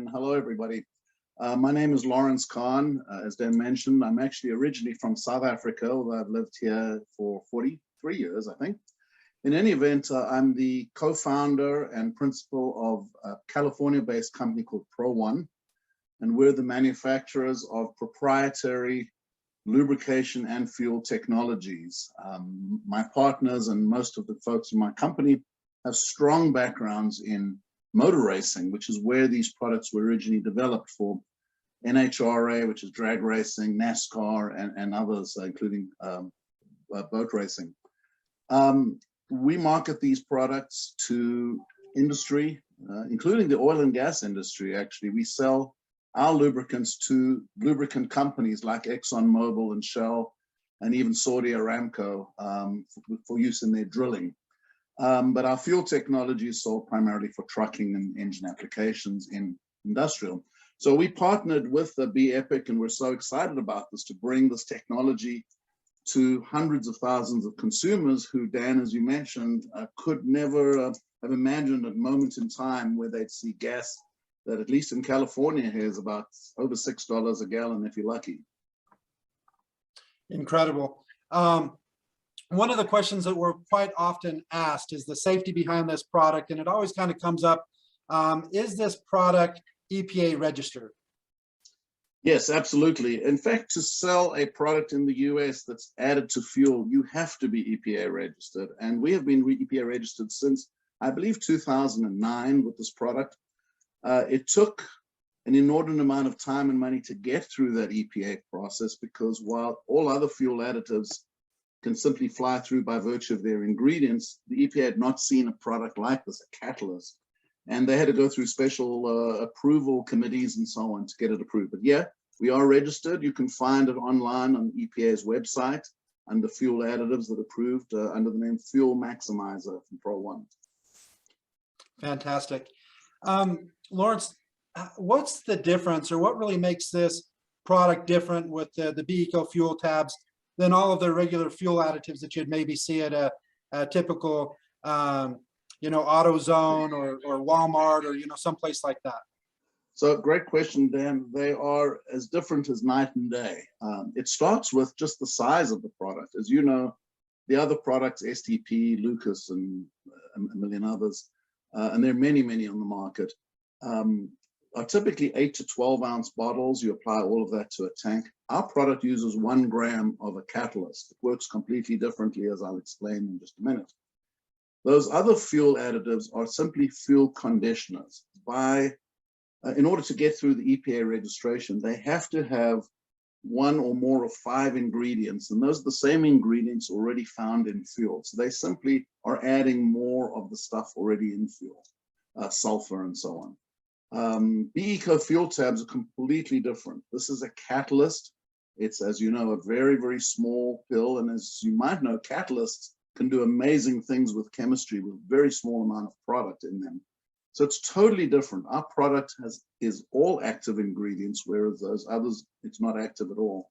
Hello, everybody. My name is Lawrence Kahn. As Dan mentioned, I'm actually originally from South Africa, although I've lived here for 43 years, I think. In any event, I'm the co-founder and principal of a California-based company called Pro1, and we're the manufacturers of proprietary lubrication and fuel technologies. My partners and most of the folks in my company have strong backgrounds in motor racing, which is where these products were originally developed for NHRA, which is drag racing, NASCAR, and others, including boat racing. We market these products to industry, including the oil and gas industry, actually. We sell our lubricants to lubricant companies like ExxonMobil and Shell, and even Saudi Aramco for use in their drilling. But our fuel technology is sold primarily for trucking and engine applications in industrial. So we partnered with the B-Epic, and we're so excited about this to bring this technology to hundreds of thousands of consumers who, Dan, as you mentioned, could never have imagined a moment in time where they'd see gas that, at least in California, here is about over $6 a gallon if you're lucky. Incredible. One of the questions that we're quite often asked is the safety behind this product, and it always kind of comes up, is this product EPA registered? Yes, absolutely. In fact, to sell a product in the US that's added to fuel, you have to be EPA registered. And we have been EPA registered since, I believe, 2009 with this product. It took an inordinate amount of time and money to get through that EPA process, because while all other fuel additives can simply fly through by virtue of their ingredients, the EPA had not seen a product like this, a catalyst. And they had to go through special approval committees and so on to get it approved. But yeah, we are registered. You can find it online on EPA's website under fuel additives that are approved under the name Fuel Maximizer from Pro1. Fantastic. Lawrence, what's the difference, or what really makes this product different with the B-Eco fuel tabs than all of the regular fuel additives that you'd maybe see at a typical AutoZone or Walmart or someplace like that? So great question, Dan. They are as different as night and day. It starts with just the size of the product. As you know, the other products, STP, Lucas, and a million others, and there are many, many on the market, are typically 8 to 12 ounce bottles. You apply all of that to a tank. Our product uses 1 gram of a catalyst. It works completely differently, as I'll explain in just a minute. Those other fuel additives are simply fuel conditioners. In order to get through the EPA registration, they have to have 1 or more of 5 ingredients, and those are the same ingredients already found in fuel. So they simply are adding more of the stuff already in fuel, sulfur and so on. B-Eco fuel tabs are completely different. This is a catalyst. It's, as you know, a very, very small pill, and as you might know, catalysts can do amazing things with chemistry with very small amount of product in them. So it's totally different. Our product is all active ingredients, whereas those others, it's not active at all.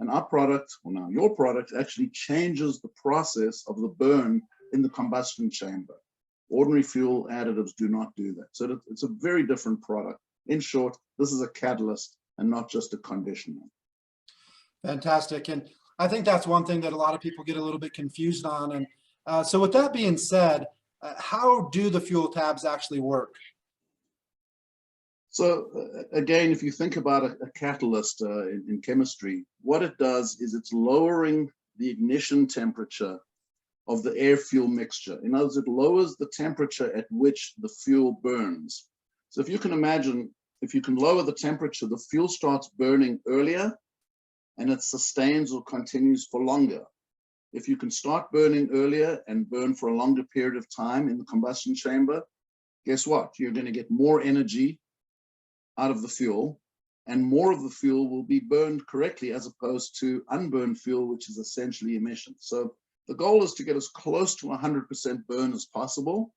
And our product, well now your product, actually changes the process of the burn in the combustion chamber. Ordinary fuel additives do not do that. So it's a very different product. In short, this is a catalyst and not just a conditioner. Fantastic. And I think that's one thing that a lot of people get a little bit confused on. And so with that being said, how do the fuel tabs actually work? So again, if you think about a catalyst in chemistry, what it does is it's lowering the ignition temperature of the air-fuel mixture. In other words, it lowers the temperature at which the fuel burns. So if you can imagine, if you can lower the temperature, the fuel starts burning earlier and it sustains or continues for longer. If you can start burning earlier and burn for a longer period of time in the combustion chamber, guess what? You're going to get more energy out of the fuel, and more of the fuel will be burned correctly as opposed to unburned fuel, which is essentially emissions. So the goal is to get as close to 100% burn as possible.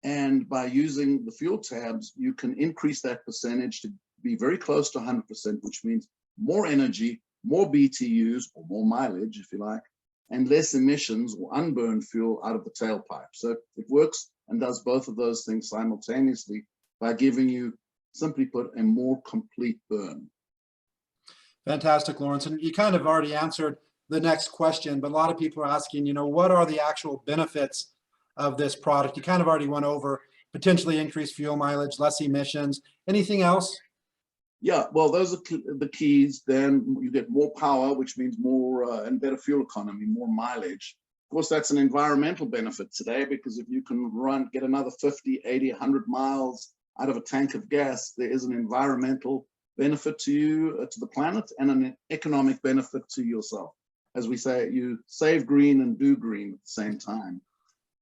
And by using the fuel tabs, you can increase that percentage to be very close to 100%, which means more energy, more BTUs, or more mileage, if you like, and less emissions or unburned fuel out of the tailpipe. So it works and does both of those things simultaneously by giving you simply put, a more complete burn. Fantastic, Lawrence. And you kind of already answered the next question, but a lot of people are asking, what are the actual benefits of this product? You kind of already went over potentially increased fuel mileage, less emissions. Anything else? Yeah, well, those are the keys. Then you get more power, which means more and better fuel economy, more mileage. Of course, that's an environmental benefit today, because if you can get another 50, 80, 100 miles out of a tank of gas, there is an environmental benefit to you, to the planet, and an economic benefit to yourself. As we say, you save green and do green at the same time.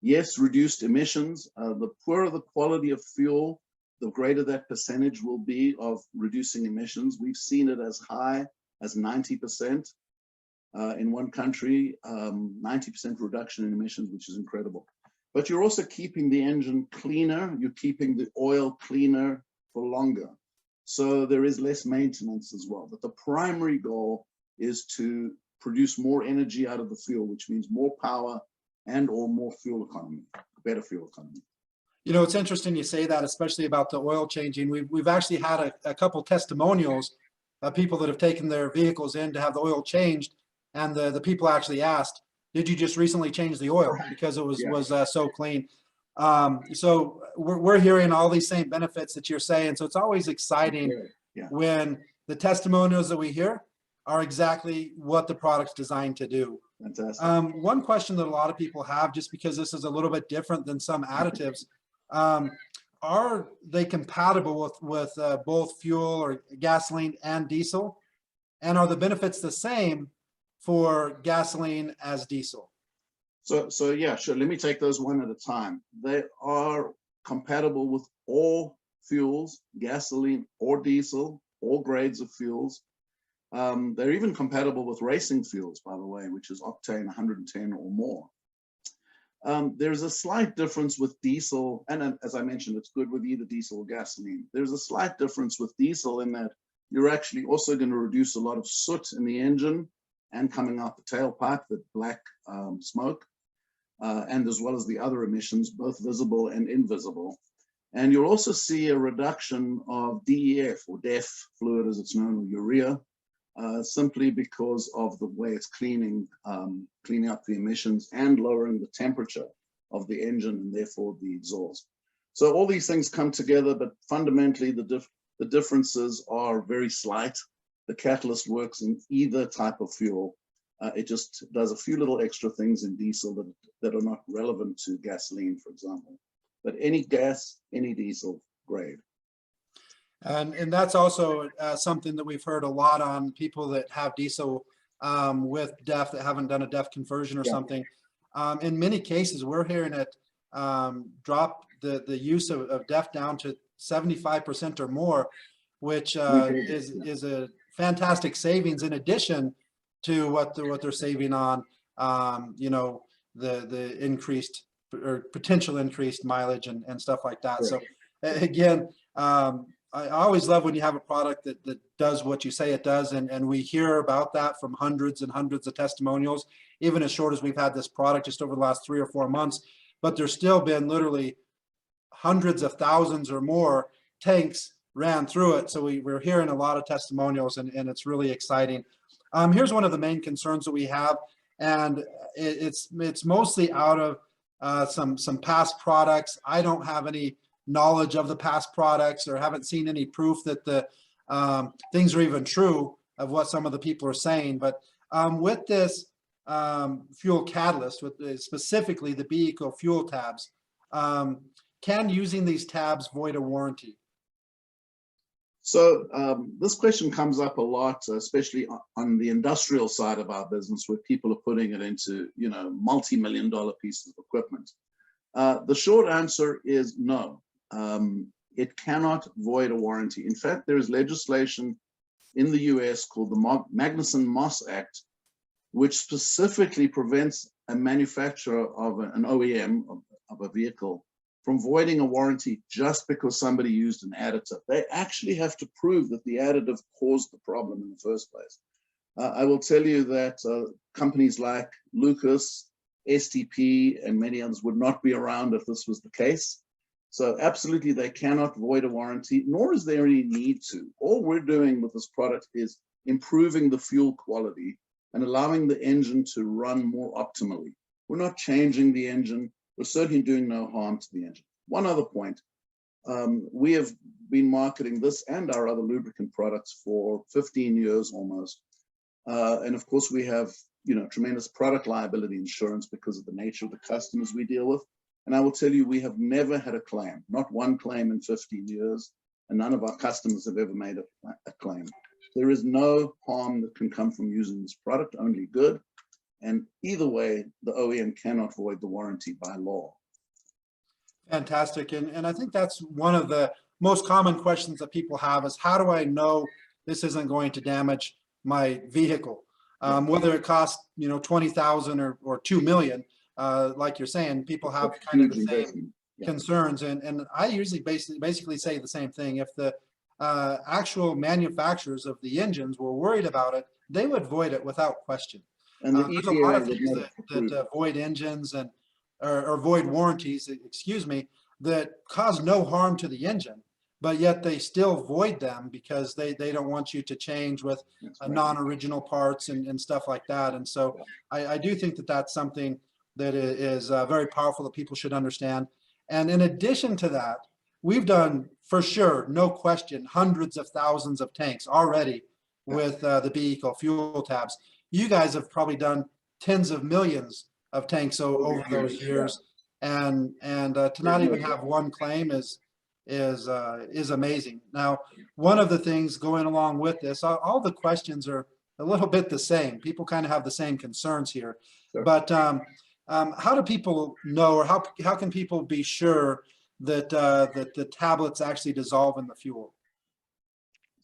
Yes, reduced emissions. The poorer the quality of fuel, the greater that percentage will be of reducing emissions. We've seen it as high as 90% in one country, 90% reduction in emissions, which is incredible. But you're also keeping the engine cleaner. You're keeping the oil cleaner for longer. So there is less maintenance as well. But the primary goal is to produce more energy out of the fuel, which means more power and or more fuel economy, better fuel economy. It's interesting you say that, especially about the oil changing. We've actually had a couple testimonials of people that have taken their vehicles in to have the oil changed, and the people actually asked, "Did you just recently change the oil?" Because it was so clean. So we're hearing all these same benefits that you're saying. So it's always exciting when the testimonials that we hear are exactly what the product's designed to do. Fantastic. One question that a lot of people have, just because this is a little bit different than some additives, are they compatible with both fuel or gasoline and diesel? And are the benefits the same for gasoline as diesel? So yeah, sure. Let me take those one at a time. They are compatible with all fuels, gasoline or diesel, all grades of fuels. They're even compatible with racing fuels, by the way, which is octane 110 or more. There's a slight difference with diesel, and as I mentioned, it's good with either diesel or gasoline. There's a slight difference with diesel in that you're actually also going to reduce a lot of soot in the engine and coming out the tailpipe, the black smoke, and as well as the other emissions, both visible and invisible. And you'll also see a reduction of DEF, or DEF fluid as it's known, or urea, simply because of the way it's cleaning up the emissions and lowering the temperature of the engine and therefore the exhaust. So all these things come together, but fundamentally the differences are very slight. The catalyst works in either type of fuel. It just does a few little extra things in diesel that are not relevant to gasoline, for example. But any gas, any diesel, grade. And that's also something that we've heard a lot on people that have diesel with DEF that haven't done a DEF conversion or something. In many cases, we're hearing it drop the use of DEF down to 75% or more, which is a fantastic savings in addition to what they're saving on, the increased or potential increased mileage and stuff like that. So again, I always love when you have a product that does what you say it does, and we hear about that from hundreds and hundreds of testimonials, even as short as we've had this product just over the last 3 or 4 months. But there's still been literally hundreds of thousands or more tanks ran through it. So we're hearing a lot of testimonials, and it's really exciting. Here's one of the main concerns that we have, and it's mostly out of some past products. I don't have any knowledge of the past products or haven't seen any proof that the things are even true of what some of the people are saying. But with this fuel catalyst, with specifically the BECO fuel tabs, can using these tabs void a warranty? So this question comes up a lot, especially on the industrial side of our business, where people are putting it into, multi-million-dollar pieces of equipment. The short answer is no. It cannot void a warranty. In fact, there is legislation in the US called the Magnuson-Moss Act, which specifically prevents a manufacturer of an OEM of a vehicle from voiding a warranty just because somebody used an additive. They actually have to prove that the additive caused the problem in the first place. I will tell you that companies like Lucas, STP, and many others would not be around if this was the case. So absolutely, they cannot void a warranty, nor is there any need to. All we're doing with this product is improving the fuel quality and allowing the engine to run more optimally. We're not changing the engine. We're certainly doing no harm to the engine. One other point, we have been marketing this and our other lubricant products for 15 years almost. And of course, we have tremendous product liability insurance because of the nature of the customers we deal with. And I will tell you, we have never had a claim, not one claim in 15 years, and none of our customers have ever made a claim. There is no harm that can come from using this product, only good. And either way, the OEM cannot void the warranty by law. Fantastic. And I think that's one of the most common questions that people have is, how do I know this isn't going to damage my vehicle? Whether it costs, 20,000 or 2 million, like you're saying, people have kind of the same concerns. And I usually basically say the same thing. If the actual manufacturers of the engines were worried about it, they would void it without question. And there's a lot of things that void engines and or void warranties, excuse me, that cause no harm to the engine, but yet they still void them because they don't want you to change with non-original parts and stuff like that. And so I do think that that's something that is very powerful that people should understand. And in addition to that, we've done, for sure, no question, hundreds of thousands of tanks already with the BE fuel tabs. You guys have probably done tens of millions of tanks over those years, and to not even have one claim is amazing. Now, one of the things going along with this, all the questions are a little bit the same. People kind of have the same concerns here, but how do people know, or how can people be sure that that the tablets actually dissolve in the fuel?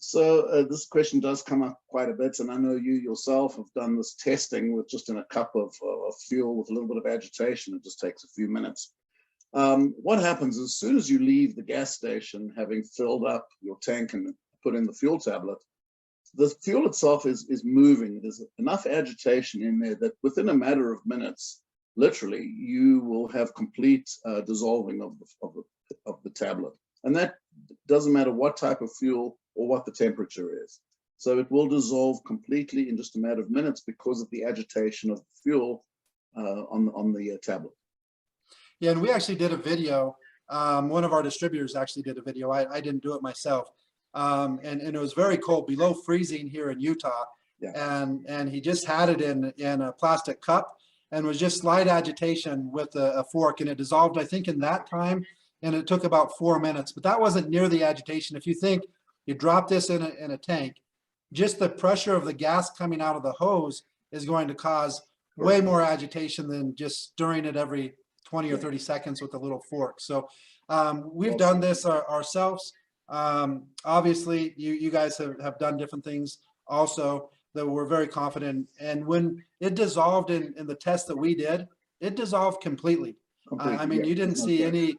So this question does come up quite a bit, and I know you yourself have done this testing with just in a cup of fuel with a little bit of agitation. It just takes a few minutes. What happens as soon as you leave the gas station, having filled up your tank and put in the fuel tablet, the fuel itself is moving. There's enough agitation in there that within a matter of minutes, literally, you will have complete dissolving of the tablet. And that doesn't matter what type of fuel or what the temperature is. So it will dissolve completely in just a matter of minutes because of the agitation of the fuel on the tablet. Yeah, and we actually did a video. One of our distributors actually did a video. I didn't do it myself. And it was very cold, below freezing here in Utah. Yeah. And he just had it in a plastic cup and was just slight agitation with a fork, and it dissolved, I think, in that time. And it took about 4 minutes, but that wasn't near the agitation. If you think you drop this in a tank, just the pressure of the gas coming out of the hose is going to cause way more agitation than just stirring it every 20 or 30 seconds with a little fork. So we've done this ourselves. Obviously, you guys have done different things also that we're very confident. And when it dissolved in the test that we did, it dissolved completely. I mean, you didn't see any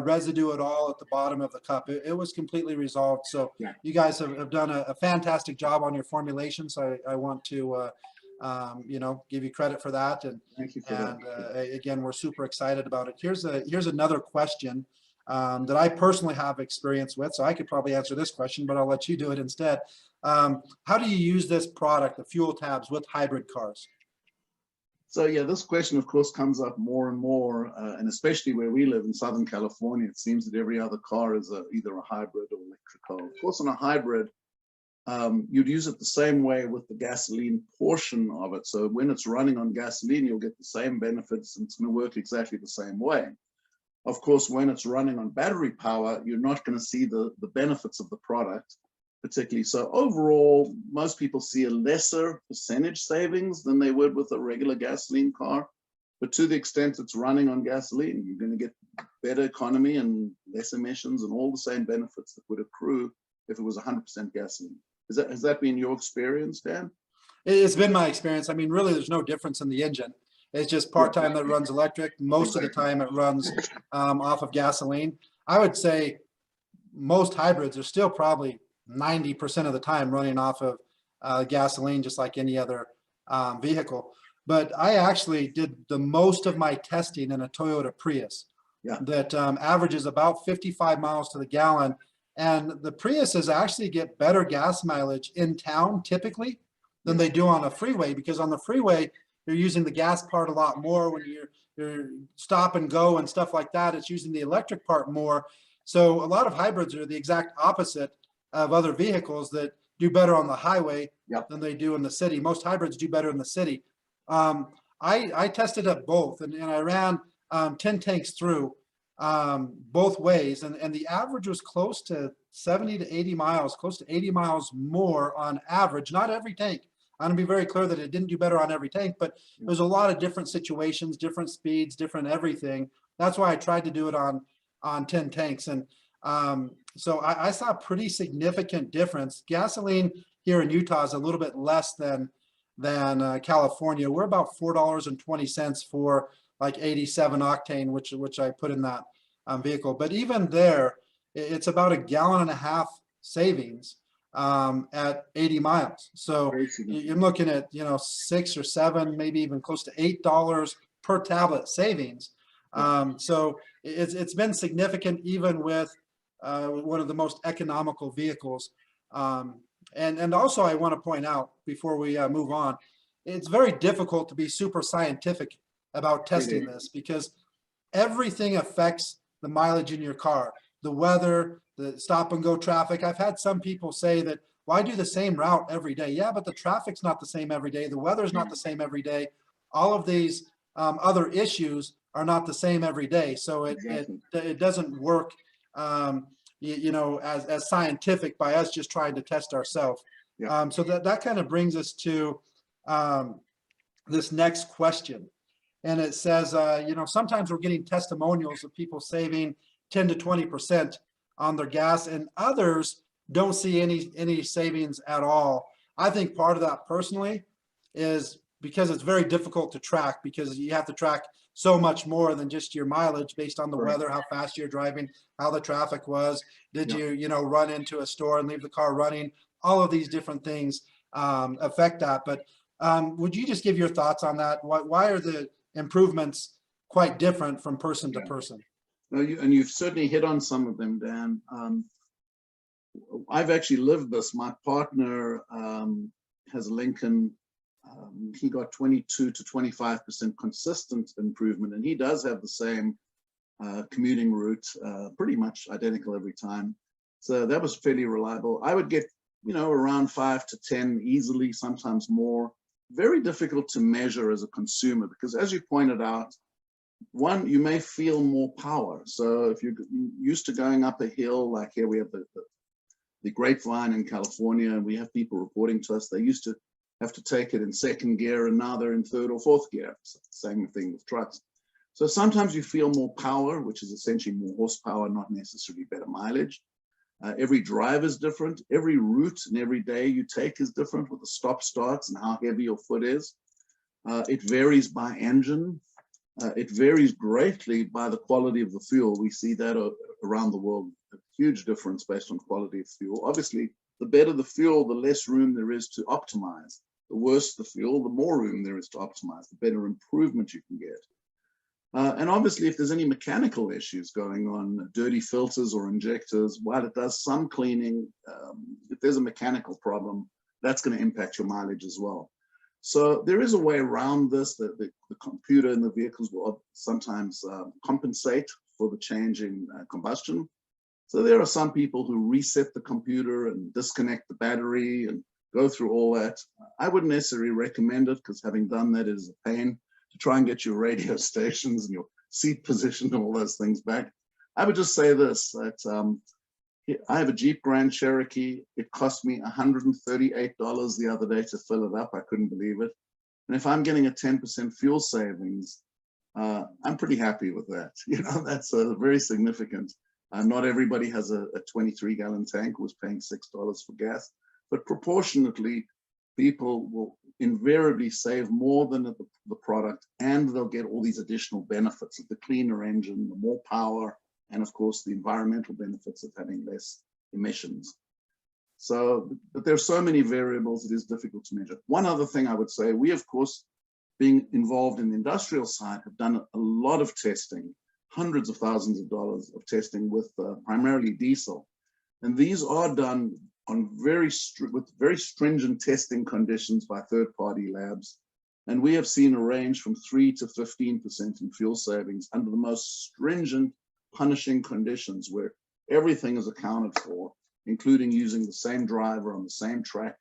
residue at all at the bottom of the cup. It was completely resolved. So you guys have done a fantastic job on your formulation. So I want to give you credit for that. And thank you for that. Again, we're super excited about it. Here's another question that I personally have experience with. So I could probably answer this question, but I'll let you do it instead. How do you use this product, the fuel tabs, with hybrid cars? So yeah, this question, of course, comes up more and more, and especially where we live in Southern California, it seems that every other car is either a hybrid or electric car. Of course, on a hybrid, you'd use it the same way with the gasoline portion of it. So when it's running on gasoline, you'll get the same benefits, and it's going to work exactly the same way. Of course, when it's running on battery power, you're not going to see the benefits of the product particularly. So overall, most people see a lesser percentage savings than they would with a regular gasoline car. But to the extent it's running on gasoline, you're going to get better economy and less emissions and all the same benefits that would accrue if it was 100% gasoline. Has that been your experience, Dan? It's been my experience. I mean, really, there's no difference in the engine. It's just part-time that runs electric. Most of the time it runs off of gasoline. I would say most hybrids are still probably 90% of the time running off of gasoline, just like any other vehicle. But I actually did the most of my testing in a Toyota Prius. Yeah. that averages about 55 miles to the gallon. And the Priuses actually get better gas mileage in town typically than they do on a freeway, because on the freeway, you're using the gas part a lot more. When you're stop and go and stuff like that, it's using the electric part more. So a lot of hybrids are the exact opposite of other vehicles that do better on the highway than they do in the city. Most hybrids do better in the city. I tested up both, and I ran 10 tanks through both ways, and the average was close to 70 to 80 miles, close to 80 miles more on average. Not every tank. I want to be very clear that it didn't do better on every tank, but there's a lot of different situations, different speeds, different everything. That's why I tried to do it on 10 tanks. And so I saw a pretty significant difference. Gasoline here in Utah is a little bit less than California. We're about $4.20 for like 87 octane, which I put in that vehicle. But even there, it's about a gallon and a half savings at 80 miles. So you're looking at, you know, $6 or $7, maybe even close to $8 per tablet savings. So it's been significant even with one of the most economical vehicles. And also I want to point out before we move on, it's very difficult to be super scientific about testing this, because everything affects the mileage in your car, the weather, the stop and go traffic. I've had some people say that, well, I do the same route every day. Yeah, but the traffic's not the same every day. The weather's not the same every day. All of these other issues are not the same every day. So it doesn't work, you know, as scientific by us just trying to test ourselves. So that kind of brings us to this next question. And it says, you know, sometimes we're getting testimonials of people saving 10 to 20% on their gas, and others don't see any savings at all. I think part of that personally is because it's very difficult to track, because you have to track so much more than just your mileage based on the weather, how fast you're driving, how the traffic was, did you know, run into a store and leave the car running. All of these different things affect that. But would you just give your thoughts on that? Why are the improvements quite different from person to person? No, and you've certainly hit on some of them, Dan. I've actually lived this. My partner has a Lincoln. He got 22 to 25% consistent improvement, and he does have the same commuting route, pretty much identical every time. So that was fairly reliable. I would get, you know, around 5 to 10 easily, sometimes more. Very difficult to measure as a consumer, because as you pointed out, one, you may feel more power. So if you're used to going up a hill, like here we have the Grapevine in California, and we have people reporting to us, they used to have to take it in second gear, and now they're in third or fourth gear. Same thing with trucks. So sometimes you feel more power, which is essentially more horsepower, not necessarily better mileage. Every drive is different. Every route and every day you take is different, with the stop starts and how heavy your foot is. It varies by engine. It varies greatly by the quality of the fuel. We see that around the world, a huge difference based on quality of fuel. Obviously, the better the fuel, the less room there is to optimize. The worse the fuel, the more room there is to optimize, the better improvement you can get. And obviously, if there's any mechanical issues going on, dirty filters or injectors, while it does some cleaning, if there's a mechanical problem, that's going to impact your mileage as well. So there is a way around this. The computer in the vehicles will sometimes compensate for the change in combustion. So there are some people who reset the computer and disconnect the battery and go through all that. I wouldn't necessarily recommend it, because having done that, it is a pain to try and get your radio stations and your seat position and all those things back. I would just say this, that I have a Jeep Grand Cherokee. It cost me $138 the other day to fill it up. I couldn't believe it. And if I'm getting a 10% fuel savings, I'm pretty happy with that. You know, that's very significant. Not everybody has a 23-gallon tank who's paying $6 for gas, but proportionately, people will invariably save more than the product, and they'll get all these additional benefits of the cleaner engine, the more power, and of course, the environmental benefits of having less emissions. So, but there are so many variables, it is difficult to measure. One other thing I would say, we, of course, being involved in the industrial side, have done a lot of testing, hundreds of thousands of dollars of testing with primarily diesel. And these are done on with very stringent testing conditions by third-party labs. And we have seen a range from 3 to 15% in fuel savings under the most stringent, punishing conditions where everything is accounted for, including using the same driver on the same track,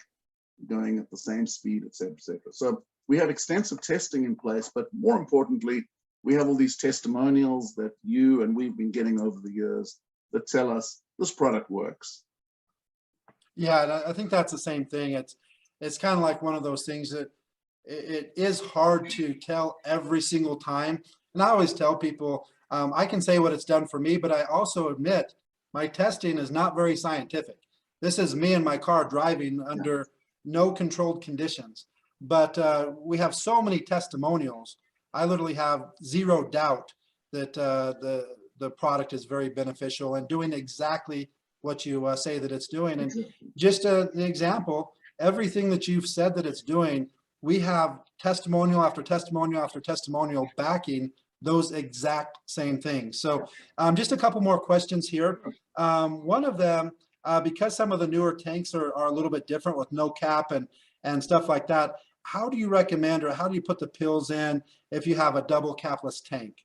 going at the same speed, et cetera, et cetera. So we have extensive testing in place, but more importantly, we have all these testimonials that you and we've been getting over the years that tell us this product works. Yeah, and I think that's the same thing. It's kind of like one of those things that it is hard to tell every single time. And I always tell people, I can say what it's done for me, but I also admit my testing is not very scientific. This is me in my car driving under no controlled conditions. But we have so many testimonials. I literally have zero doubt that the product is very beneficial and doing exactly what you say that it's doing. And just an example, everything that you've said that it's doing, we have testimonial after testimonial after testimonial backing those exact same things. So just a couple more questions here. One of them, because some of the newer tanks are a little bit different with no cap and stuff like that, how do you recommend, or how do you put the pills in if you have a double capless tank?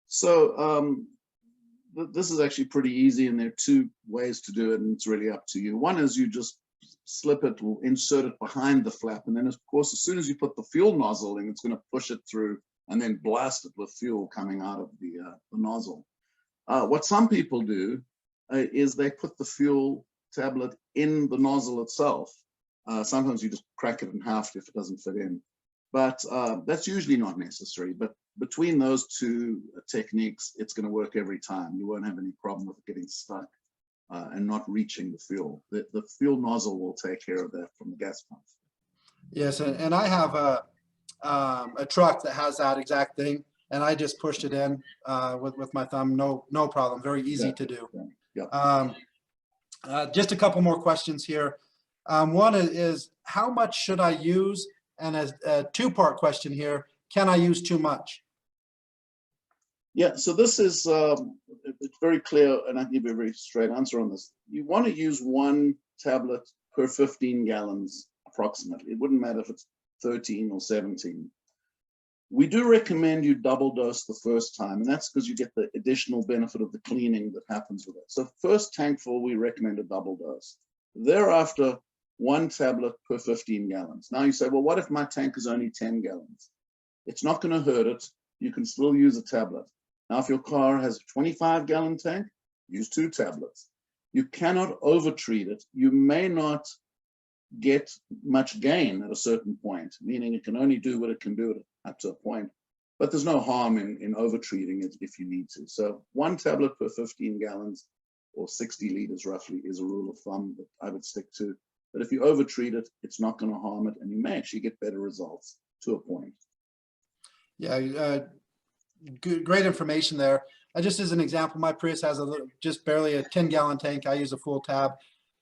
So this is actually pretty easy, and there are two ways to do it, and it's really up to you. One is you just slip it or insert it behind the flap, and then of course as soon as you put the fuel nozzle in, it's going to push it through and then blast it with fuel coming out of the nozzle. What some people do is they put the fuel tablet in the nozzle itself. Sometimes you just crack it in half if it doesn't fit in, but that's usually not necessary. But between those two techniques, it's going to work every time. You won't have any problem with it getting stuck and not reaching the fuel. The fuel nozzle will take care of that from the gas pump. Yes, and I have a truck that has that exact thing, and I just pushed it in with my thumb. No problem. Very easy to do. Yeah. Just a couple more questions here. One is how much should I use? And as a two-part question here, can I use too much? Yeah, so this is it's very clear, and I'll give you a very straight answer on this. You want to use one tablet per 15 gallons approximately. It wouldn't matter if it's 13 or 17. We do recommend you double dose the first time, and that's because you get the additional benefit of the cleaning that happens with it. So first tank full, we recommend a double dose. Thereafter, one tablet per 15 gallons. Now you say, well, what if my tank is only 10 gallons? It's not going to hurt it. You can still use a tablet. Now, if your car has a 25-gallon tank, use 2 tablets. You cannot overtreat it. You may not get much gain at a certain point, meaning it can only do what it can do up to a point. But there's no harm in overtreating it if you need to. So 1 tablet per 15 gallons or 60 liters roughly is a rule of thumb that I would stick to. But if you overtreat it, it's not going to harm it, and you may actually get better results to a point. Yeah, great information there. Just as an example, my Prius has just barely a 10-gallon tank. I use a full tab,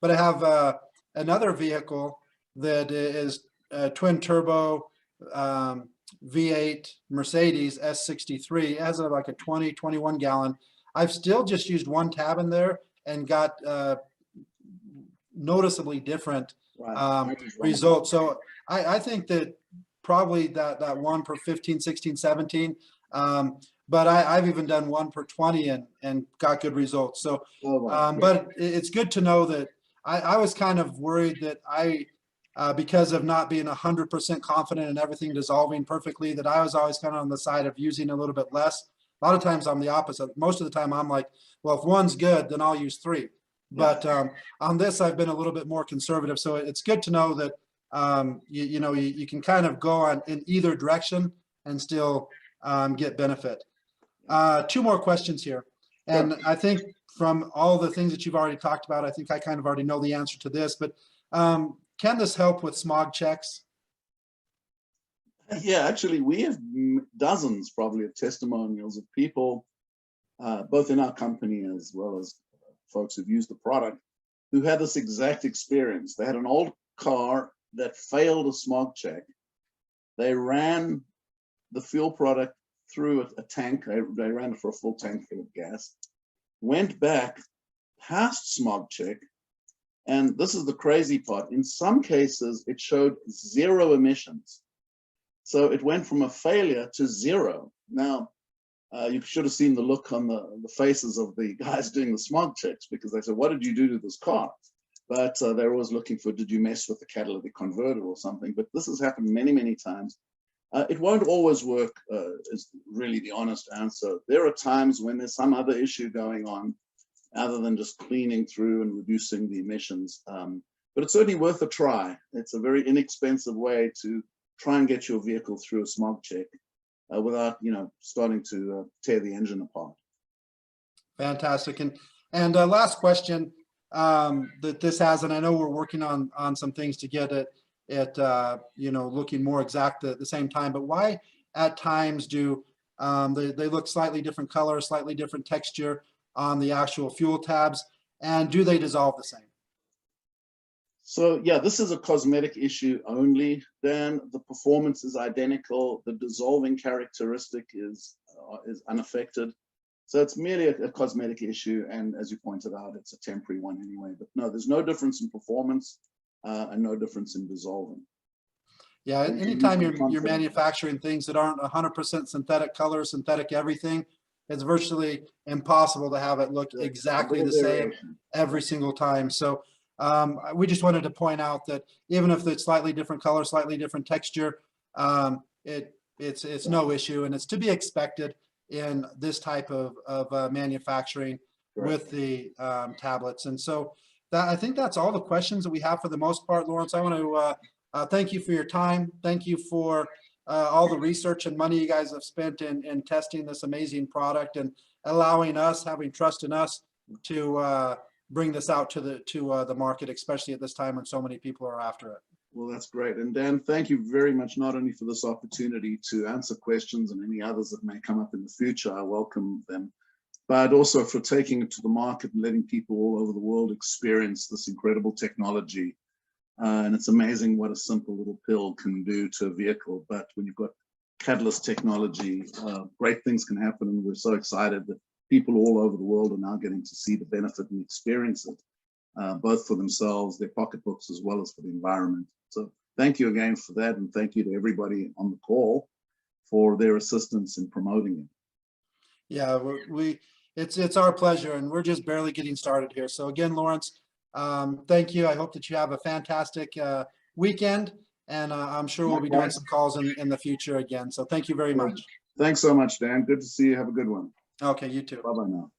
but I have another vehicle that is a twin turbo V8 Mercedes S63. It has like a 21 gallon. I've still just used 1 tab in there and got noticeably different results. So I think that probably that 1 per 15, 16, 17. But I've even done 1 per 20 and got good results. So, but it's good to know that I was kind of worried that because of not being 100% confident in everything dissolving perfectly, that I was always kind of on the side of using a little bit less. A lot of times I'm the opposite. Most of the time I'm like, well, if 1's good, then I'll use 3. But on this, I've been a little bit more conservative. So it's good to know that you can kind of go in either direction and still get benefit. 2 more questions here. And I think from all the things that you've already talked about, I think I kind of already know the answer to this, but can this help with smog checks? Yeah, actually, we have dozens probably of testimonials of people, both in our company as well as folks who've used the product, who had this exact experience. They had an old car that failed a smog check. They ran the fuel product through a tank. They ran it for a full tank full of gas, went back, passed smog check. And this is the crazy part. In some cases, it showed 0 emissions. So it went from a failure to 0. Now, you should have seen the look on the faces of the guys doing the smog checks, because they said, what did you do to this car? But they're always looking for, did you mess with the catalytic converter or something? But this has happened many, many times. It won't always work, is really the honest answer. There are times when there's some other issue going on, other than just cleaning through and reducing the emissions. But it's certainly worth a try. It's a very inexpensive way to try and get your vehicle through a smog check without, starting to tear the engine apart. Fantastic. And last question that this has, and I know we're working on some things to get it looking more exact at the same time, but why at times do they look slightly different color, slightly different texture on the actual fuel tabs, and do they dissolve the same? So yeah, this is a cosmetic issue only. Then the performance is identical. The dissolving characteristic is unaffected. So it's merely a cosmetic issue, and as you pointed out, it's a temporary one anyway. But no, there's no difference in performance and no difference in dissolving. Yeah, anytime you're manufacturing things that aren't 100% synthetic color, synthetic everything, it's virtually impossible to have it look exactly the same every single time. So we just wanted to point out that even if it's slightly different color, slightly different texture, it's no issue, and it's to be expected in this type of manufacturing with the tablets. And so I think that's all the questions that we have for the most part, Lawrence. I want to thank you for your time. Thank you for all the research and money you guys have spent in testing this amazing product and allowing us, having trust in us, to bring this out to the market, especially at this time when so many people are after it. Well, that's great. And Dan, thank you very much, not only for this opportunity to answer questions and any others that may come up in the future, I welcome them, but also for taking it to the market and letting people all over the world experience this incredible technology. And it's amazing what a simple little pill can do to a vehicle. But when you've got catalyst technology, great things can happen. And we're so excited that people all over the world are now getting to see the benefit and experience it, both for themselves, their pocketbooks, as well as for the environment. So thank you again for that. And thank you to everybody on the call for their assistance in promoting it. Yeah, it's our pleasure, and we're just barely getting started here. So again, Lawrence, thank you. I hope that you have a fantastic weekend, and I'm sure we'll be doing some calls in the future again. So thank you very much. Thanks so much, Dan. Good to see you. Have a good one. Okay, you too. Bye-bye now.